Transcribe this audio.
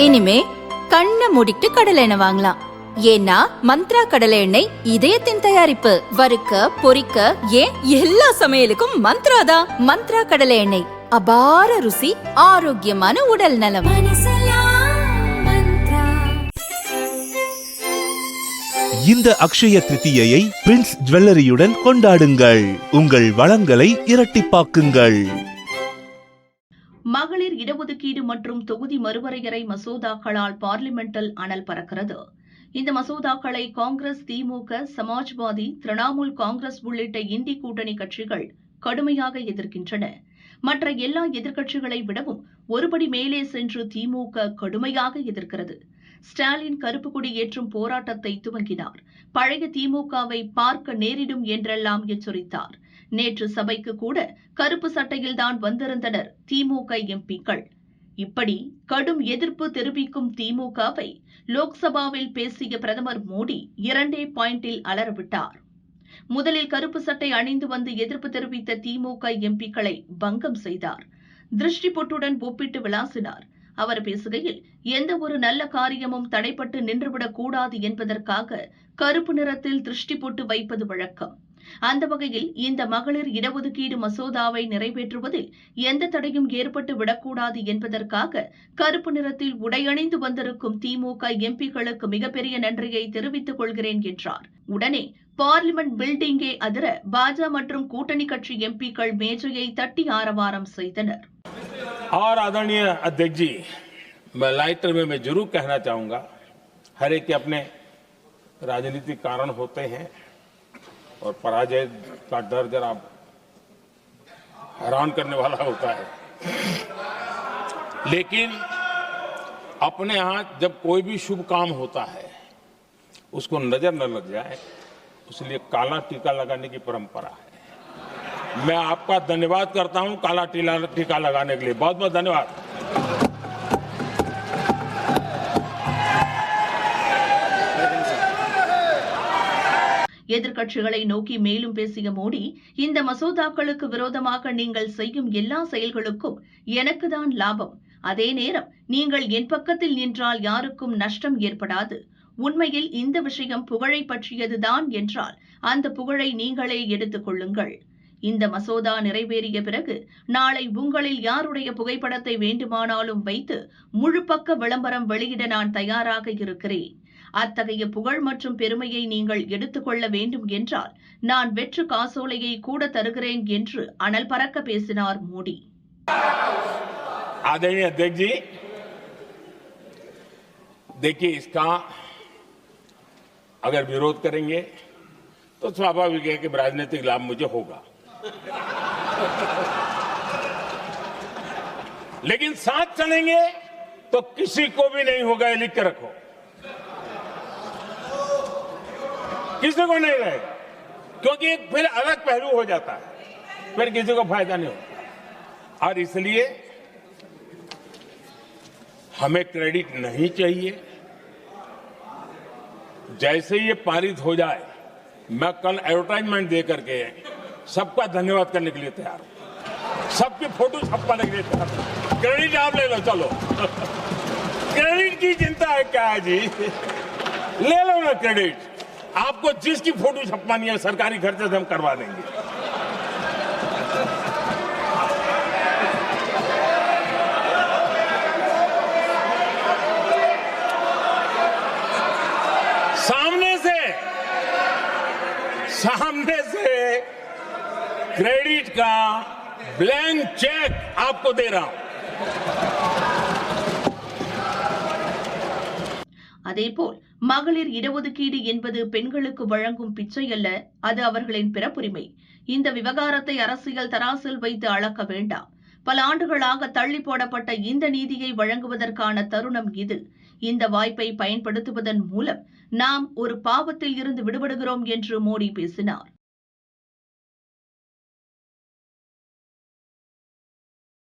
இனிமே கண்ணை மூடிட்டு கடலை எண்ணெய் வாங்கலாம். ஏன்னா மந்த்ரா கடலை எண்ணெய் இதயத்தின் தயாரிப்பு. வறுக்க பொரிக்க ஏன் எல்லா சமையலுக்கும் மந்த்ரா தான். மந்த்ரா கடலை எண்ணெய், அபார ருசி, ஆரோக்கியமான உடல் நலம். இந்த அக்ஷய திருத்தியை பிரின்ஸ் ஜுவல்லரியுடன் கொண்டாடுங்கள். உங்கள் வளங்களை இரட்டிப்பாக்குங்கள். மகளிர் இடஒதுக்கீடு மற்றும் தொகுதி மறுவரையறை மசோதாக்களால் பார்லிமெண்டில் அனல் பறக்கிறது. இந்த மசோதாக்களை காங்கிரஸ், திமுக, சமாஜ்வாதி, திரிணாமுல் காங்கிரஸ் உள்ளிட்ட இந்தி கூட்டணி கட்சிகள் கடுமையாக எதிர்க்கின்றன. மற்ற எல்லா எதிர்க்கட்சிகளை விடவும் ஒருபடி மேலே சென்று திமுக கடுமையாக எதிர்க்கிறது. ஸ்டாலின் கருப்பு கொடி ஏற்றும் போராட்டத்தை துவங்கினார். பழைய திமுகவை பார்க்க நேரிடும் என்றெல்லாம் எச்சரித்தார். நேற்று சபைக்கு கூட கருப்பு சட்டையில்தான் வந்திருந்தனர் திமுக எம்பிக்கள். இப்படி கடும் எதிர்ப்பு தெரிவிக்கும் திமுகவை லோக்சபாவில் பேசிய பிரதமர் மோடி 2 பாயிண்டில் அலறவிட்டார். முதலில் கருப்பு சட்டை அணிந்து வந்து எதிர்ப்பு தெரிவித்த திமுக எம்பிக்களை பங்கம் செய்தார். திருஷ்டி பொட்டுடன் ஒப்பிட்டு விளாசினார். அவர் பேசுகையில், எந்த ஒரு நல்ல காரியமும் தடைப்பட்டு நின்றுவிடக் கூடாது என்பதற்காக கருப்பு நிறத்தில் திருஷ்டி பொட்டு வைப்பது வழக்கம். அந்த வகையில் இந்த மகளிர் இடஒதுக்கீடு மசோதாவை நிறைவேற்றுவதில் எந்த தடையும் ஏற்பட்டு விடக்கூடாது என்பதற்காக கருப்பு நிறத்தில் உடையணிந்து வந்திருக்கும் திமுக எம்பிக்களுக்கு மிகப்பெரிய நன்றியை தெரிவித்துக் கொள்கிறேன் என்றார். உடனே பார்லிமெண்ட் பில்டிங்கே அதிர பாஜக மற்றும் கூட்டணி கட்சி எம்பிக்கள் மேஜையை தட்டி ஆரவாரம் செய்தனர். और आदरणीय अध्यक्ष जी, मैं लाइटर में मैं जरूर कहना चाहूंगा, हर एक के अपने राजनीतिक कारण होते हैं और पराजय का डर जरा हैरान करने वाला होता है, लेकिन अपने यहाँ जब कोई भी शुभ काम होता है उसको नजर न लग जाए, इसलिए काला टीका लगाने की परंपरा है. मैं आपका धन्यवाद करता हूं काला टीका लगाने के लिए. बहुत बहुत धन्यवाद. எதிர்க்கட்சிகளை நோக்கி மேலும் பேசிய மோடி, இந்த மசோதாக்களுக்கு விரோதமாக நீங்கள் செய்யும் எல்லா செயல்களுக்கும் எனக்குதான் லாபம். அதே நேரம் நீங்கள் என் பக்கத்தில் நின்றால் யாருக்கும் நஷ்டம் ஏற்படாது. உண்மையில் இந்த விஷயம் புகழை பற்றியதுதான் என்றால் அந்த புகழை நீங்களே எடுத்துக் கொள்ளுங்கள். இந்த மசோதா நிறைவேறிய பிறகு நாளை உங்களில் யாருடைய புகைப்படத்தை வேண்டுமானாலும் வைத்து முழு பக்க விளம்பரம் வெளியிட நான் தயாராக இருக்கிறேன். அத்தகைய புகழ் மற்றும் பெருமையை நீங்கள் எடுத்துக்கொள்ள வேண்டும் என்றால் நான் வெற்று காசோலையை கூட தருகிறேன் என்று அனல் பறக்க பேசினார் மோடி. आदरणीय अध्यक्ष जी, देखिए इसका अगर विरोध करेंगे तो स्वाभाविक है कि राजनीतिक लाभ मुझे होगा, लेकिन साथ चलेंगे तो किसी को भी नहीं होगा, ये लिख के रखो. किसी को नहीं रहेगा, क्योंकि एक फिर अलग पहलू हो जाता है, फिर किसी को फायदा नहीं होता. और इसलिए हमें क्रेडिट नहीं चाहिए. जैसे ये पारित हो जाए मैं कल एडवर्टाइजमेंट दे करके सबका धन्यवाद करने के लिए तैयार हूं, सबकी फोटो छपवाने के लिए तैयार हूं. क्रेडिट आप ले लो, चलो. क्रेडिट की चिंता है क्या है जी, ले लो ना क्रेडिट. आपको जिसकी फोटो छपवानी है सरकारी खर्चे से हम करवा देंगे. सामने से क्रेडिट का ब्लैंक चेक आपको दे रहा हूं. அதேபோல் மகளிர் இடஒதுக்கீடு என்பது பெண்களுக்கு வழங்கும் பிச்சை அல்ல, அது அவர்களின் பிறப்புரிமை. இந்த விவகாரத்தை அரசியல் தராசில் வைத்து அளக்க வேண்டாம். பல ஆண்டுகளாக தள்ளி போடப்பட்ட இந்த நீதியை வழங்குவதற்கான தருணம் இது. இந்த வாய்ப்பை பயன்படுத்துவதன் மூலம் நாம் ஒரு பாவத்தில் இருந்து விடுபடுகிறோம் என்று மோடி பேசினார்.